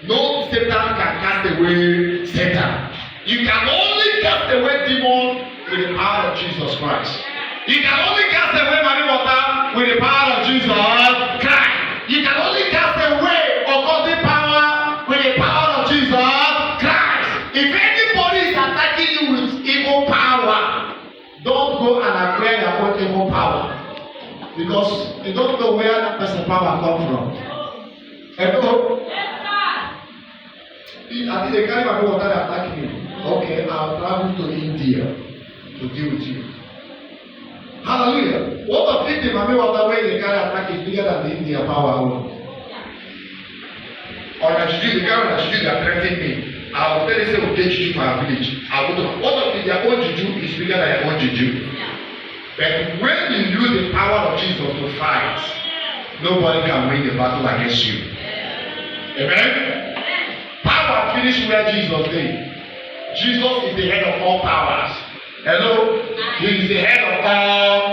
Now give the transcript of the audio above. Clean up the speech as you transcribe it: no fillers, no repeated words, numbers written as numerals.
No Satan can cast away Satan. You can only cast away demon with the power of Jesus Christ. You can only cast away money water with the power of Jesus Christ. You can only cast away occultic power with the power of Jesus Christ. If anybody is attacking you with evil power, don't go and acquire your own evil power, because you don't know where that person's power come from. Hello? I think they carry my water and attack me. Okay, I'll travel to India to deal with you. Hallelujah. What of the Mami water where they carry attack is bigger than the India power alone? Or that you do, the guy that you do that threatening me, I will tell you, say, we'll get you to our village. I will do. What of their own juju is bigger than your own juju? But when you use the power of Jesus to fight, nobody can win the battle against you. Amen? Power finished where Jesus did. Jesus is the head of all powers. Hello? He is the head of all